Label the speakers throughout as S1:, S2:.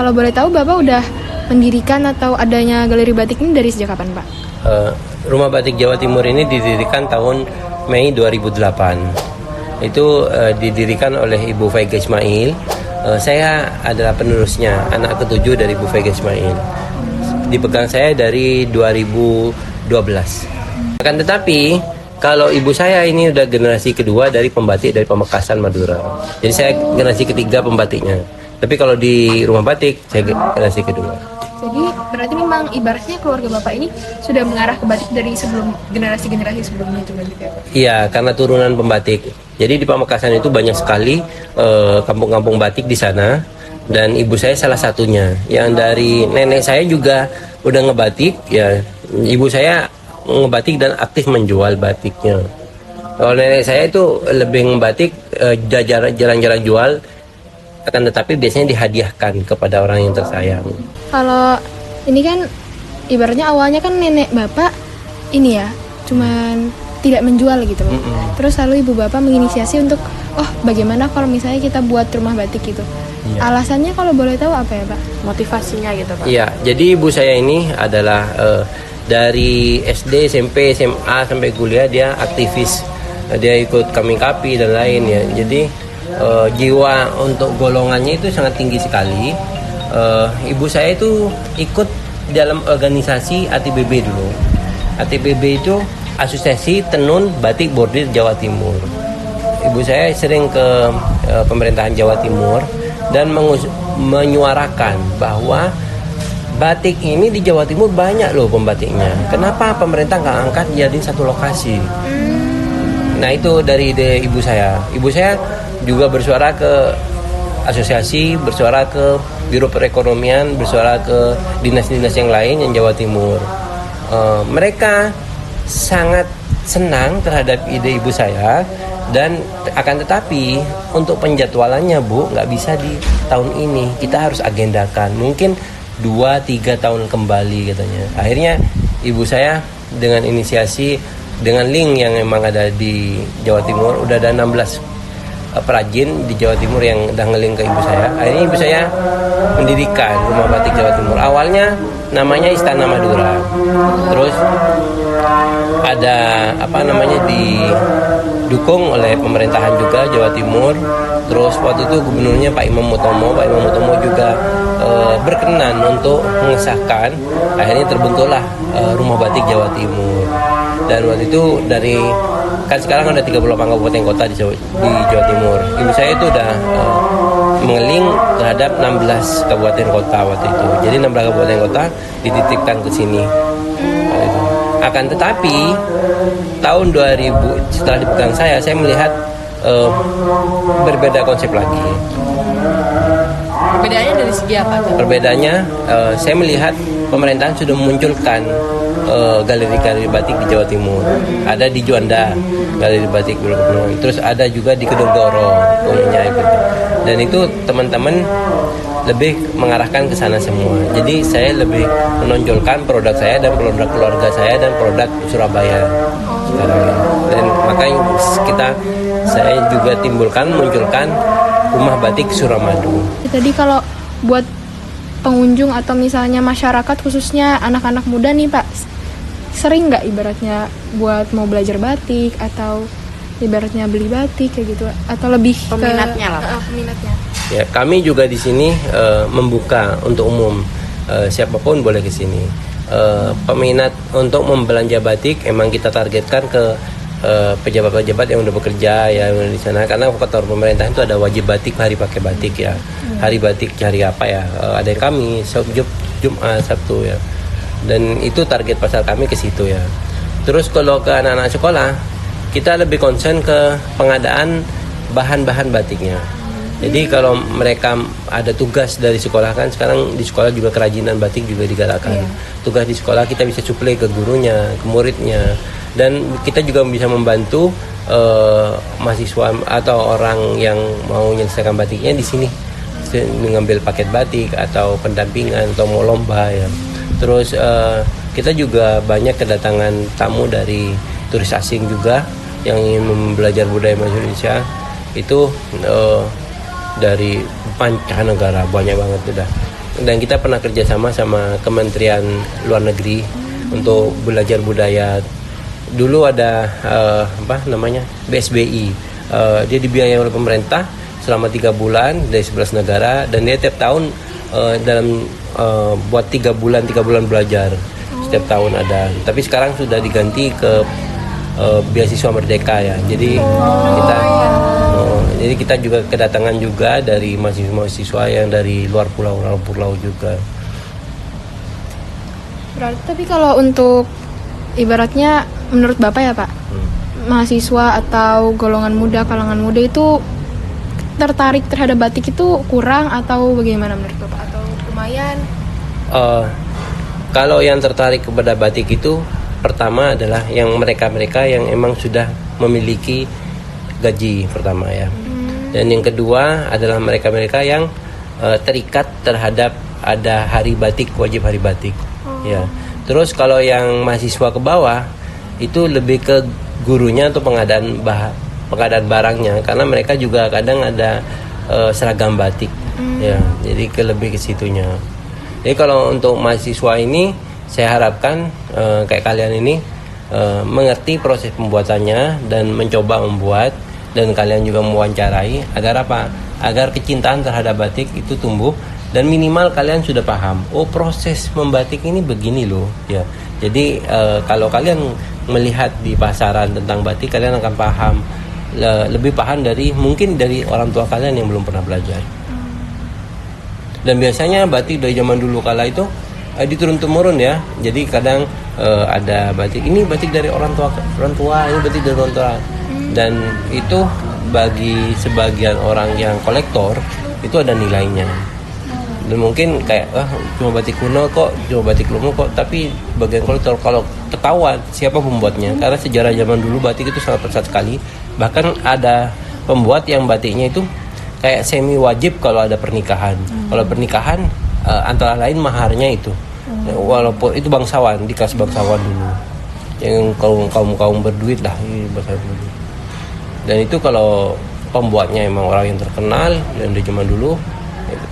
S1: Kalau boleh tahu Bapak udah mendirikan atau adanya galeri batik ini dari sejak kapan Pak?
S2: Rumah Batik Jawa Timur ini didirikan tahun Mei 2008. Itu didirikan oleh Ibu Vega Ismail. Saya adalah penerusnya, anak ketujuh dari Ibu Vega Ismail. Dipegang saya dari 2012. Akan tetapi kalau ibu saya ini udah generasi kedua dari pembatik dari Pamekasan Madura. Jadi saya generasi ketiga pembatiknya. Tapi kalau di rumah batik saya generasi kedua.
S1: Jadi berarti memang ibaratnya keluarga Bapak ini sudah mengarah ke batik dari sebelum generasi-generasi sebelumnya itu berarti ya Pak?
S2: Iya, karena turunan pembatik. Jadi di Pamekasan itu banyak sekali kampung-kampung batik di sana. Dan ibu saya salah satunya. Yang dari nenek saya juga udah ngebatik. Ya, ibu saya ngebatik dan aktif menjual batiknya. Kalau nenek saya itu lebih ngebatik jalan-jalan jual, akan tetapi biasanya dihadiahkan kepada orang yang tersayang.
S1: Kalau ini kan ibaratnya awalnya kan nenek Bapak ini ya, cuman tidak menjual gitu. Terus lalu ibu Bapak menginisiasi untuk bagaimana kalau misalnya kita buat rumah batik gitu. Iya. Alasannya kalau boleh tahu apa ya Pak? Motivasinya gitu Pak? Iya,
S2: jadi ibu saya ini adalah dari SD, SMP, SMA sampai kuliah dia aktivis. Dia ikut Kamikapi dan lain ya. Jadi jiwa untuk golongannya itu sangat tinggi sekali. Ibu saya itu ikut dalam organisasi ATBB dulu. ATBB itu Asosiasi Tenun Batik Bordir Jawa Timur. Ibu saya sering ke pemerintahan Jawa Timur dan menyuarakan bahwa batik ini di Jawa Timur banyak loh pembatiknya. Kenapa pemerintah nggak angkat jadi satu lokasi? Nah itu dari ide ibu saya. Ibu saya juga bersuara ke asosiasi, bersuara ke Biro Perekonomian, bersuara ke dinas-dinas yang lain yang Jawa Timur. Mereka sangat senang terhadap ide ibu saya. Dan akan tetapi untuk penjadwalannya Bu nggak bisa di tahun ini, kita harus agendakan mungkin 2-3 tahun kembali katanya. Akhirnya ibu saya dengan inisiasi dengan link yang memang ada di Jawa Timur, udah ada 16 perajin di Jawa Timur yang udah ngeling ke ibu saya. Akhirnya ibu saya mendirikan Rumah Batik Jawa Timur. Awalnya namanya Istana Madura. Terus ada didukung oleh pemerintahan juga Jawa Timur. Terus waktu itu gubernurnya Pak Imam Mutomo juga berkenan untuk mengesahkan. Akhirnya terbentuklah Rumah Batik Jawa Timur. Dan waktu itu kan sekarang ada 38 kabupaten kota di Jawa Timur. Ibu saya itu udah mengeling terhadap 16 kabupaten kota waktu itu. Jadi 16 kabupaten kota dititipkan ke sini. Akan tetapi tahun 2000 setelah dipegang saya melihat berbeda konsep lagi.
S1: Perbedaannya dari segi apa?
S2: Perbedaannya saya melihat pemerintahan sudah memunculkan galeri-galeri batik di Jawa Timur. Ada di Juanda, galeri batik belum. Terus ada juga di Kedonggoro punya itu. Dan itu teman-teman lebih mengarahkan ke sana semua. Jadi saya lebih menonjolkan produk saya dan produk keluarga saya dan produk Surabaya sekarang. Dan makanya saya juga munculkan Rumah Batik Suramadu.
S1: Tadi kalau buat pengunjung atau misalnya masyarakat khususnya anak-anak muda nih Pak, sering nggak ibaratnya buat mau belajar batik atau ibaratnya beli batik kayak gitu, atau lebih
S3: peminatnya lah Pak?
S1: Peminatnya.
S2: Ya, kami juga di sini membuka untuk umum, siapapun boleh ke sini. Peminat untuk membelanja batik emang kita targetkan ke pejabat-pejabat yang udah bekerja ya di sana, karena kantor pemerintahan itu ada wajib batik, hari pakai batik ya. Hari batik hari apa ya? Ada yang Kamis, Jumat, Sabtu ya. Dan itu target pasar kami ke situ ya. Terus kalau ke anak-anak sekolah, kita lebih concern ke pengadaan bahan-bahan batiknya. Jadi kalau mereka ada tugas dari sekolah, kan sekarang di sekolah juga kerajinan batik juga digalakkan. Tugas di sekolah kita bisa suplai ke gurunya, ke muridnya. Dan kita juga bisa membantu mahasiswa atau orang yang mau menyelesaikan batiknya di sini, mengambil paket batik atau pendampingan atau mau lomba ya. Terus kita juga banyak kedatangan tamu dari turis asing juga yang ingin belajar budaya Indonesia. Itu dari mancanegara banyak banget udah. dan kita pernah kerjasama sama Kementerian Luar Negeri untuk belajar budaya. Dulu ada BSBI, dia dibiayai oleh pemerintah selama 3 bulan dari 11 negara, dan dia tiap tahun buat 3 bulan belajar. Setiap tahun ada, tapi sekarang sudah diganti ke beasiswa merdeka ya. Jadi kita juga kedatangan juga dari mahasiswa yang dari luar pulau juga.
S1: Berarti tapi kalau untuk ibaratnya menurut Bapak ya Pak, mahasiswa atau golongan muda, kalangan muda itu tertarik terhadap batik itu kurang atau bagaimana menurut Bapak, atau lumayan?
S2: Kalau yang tertarik kepada batik itu pertama adalah yang mereka yang emang sudah memiliki gaji pertama ya. Dan yang kedua adalah mereka yang terikat terhadap ada hari batik, wajib hari batik. Ya. Terus kalau yang mahasiswa ke bawah itu lebih ke gurunya atau pengadaan barangnya, karena mereka juga kadang ada seragam batik. Ya, jadi lebih ke situnya. Jadi kalau untuk mahasiswa ini saya harapkan kayak kalian ini mengerti proses pembuatannya dan mencoba membuat, dan kalian juga mewawancarai agar apa? Agar kecintaan terhadap batik itu tumbuh, dan minimal kalian sudah paham, oh proses membatik ini begini loh ya. Jadi kalau kalian melihat di pasaran tentang batik, kalian akan paham, lebih paham mungkin dari orang tua kalian yang belum pernah belajar. Dan biasanya batik dari zaman dulu kala itu diturun-temurun ya. Jadi kadang ada batik, ini batik dari orang tua, ini batik dari orang tua. Dan itu bagi sebagian orang yang kolektor itu ada nilainya. Dan mungkin kayak cuma batik kuno kok, cuma batik lumut kok, tapi bagian kolektor kalau ketahuan siapa pembuatnya, karena sejarah zaman dulu batik itu sangat pesat sekali. Bahkan ada pembuat yang batiknya itu kayak semi wajib kalau ada pernikahan. Kalau pernikahan antara lain maharnya itu, walaupun itu bangsawan, di kelas bangsawan dulu, yang kaum berduit lah, dan itu kalau pembuatnya emang orang yang terkenal dan di zaman dulu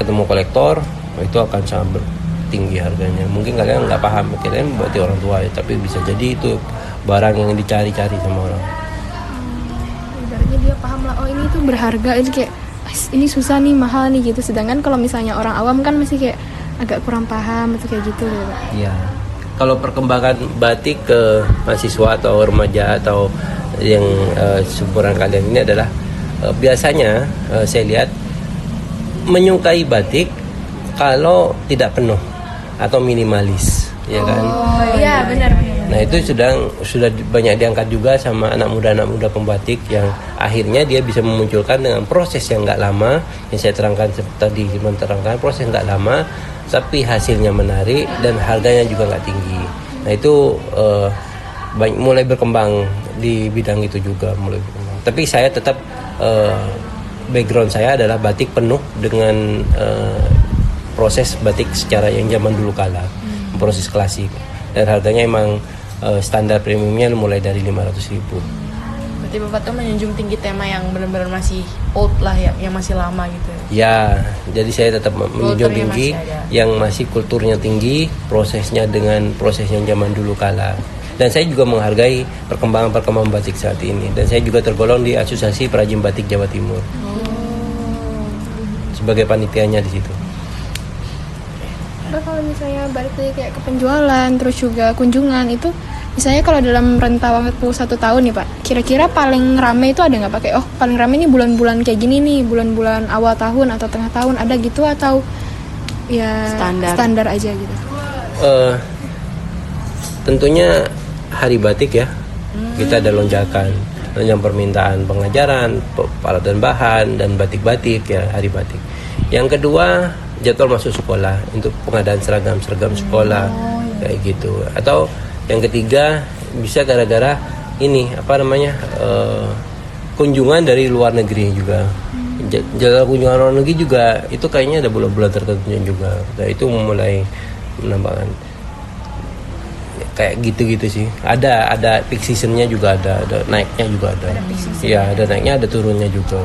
S2: ketemu kolektor, itu akan sangat tinggi harganya. Mungkin kalian nggak paham, kalian berarti orang tua ya, tapi bisa jadi itu barang yang dicari-cari sama orang.
S1: Ibaratnya dia paham lah, oh ini tuh berharga, ini kayak ini susah nih, mahal nih gitu. Sedangkan kalau misalnya orang awam kan masih kayak agak kurang paham atau kayak gitu loh.
S2: Iya. Kalau perkembangan batik ke mahasiswa atau remaja atau yang seumuran kalian ini adalah biasanya saya lihat menyukai batik kalau tidak penuh atau minimalis, ya kan?
S1: Oh iya benar.
S2: Nah itu sudah banyak diangkat juga sama anak muda pembatik, yang akhirnya dia bisa memunculkan dengan proses yang nggak lama, yang saya terangkan tadi, proses nggak lama tapi hasilnya menarik dan harganya juga nggak tinggi. Nah itu mulai berkembang di bidang itu juga, mulai berkembang. Tapi saya tetap background saya adalah batik penuh dengan proses batik secara yang zaman dulu kala, proses klasik, dan harganya emang standar premiumnya mulai dari 500.000.
S3: Berarti Bapak tuh menjunjung tinggi tema yang benar-benar masih old lah ya, yang masih lama gitu.
S2: Ya, jadi saya tetap menjunjung tinggi yang masih kulturnya tinggi, prosesnya dengan proses yang zaman dulu kala. Dan saya juga menghargai perkembangan batik saat ini. Dan saya juga tergolong di Asosiasi Perajin Batik Jawa Timur. Sebagai panitianya di situ.
S1: Nah, kalau misalnya balik lagi kayak ke penjualan, terus juga kunjungan itu, misalnya kalau dalam rentang waktu 1 tahun nih Pak, kira-kira paling rame itu ada nggak Pak? Kayak paling rame ini bulan-bulan kayak gini nih, bulan-bulan awal tahun atau tengah tahun, ada gitu atau ya standar aja gitu?
S2: Tentunya hari batik ya, kita ada lonjakan permintaan pengajaran, peralatan bahan dan batik-batik ya, hari batik. Yang kedua, jadwal masuk sekolah untuk pengadaan seragam sekolah kayak gitu. Atau yang ketiga bisa gara-gara ini kunjungan dari luar negeri juga. Jadwal kunjungan luar negeri juga itu kayaknya ada bulan-bulan tertentunya juga. Nah, itu mulai menambahkan kayak gitu-gitu sih. Ada peak seasonnya juga, ada naiknya juga ada. Iya, ada naiknya, ada turunnya juga.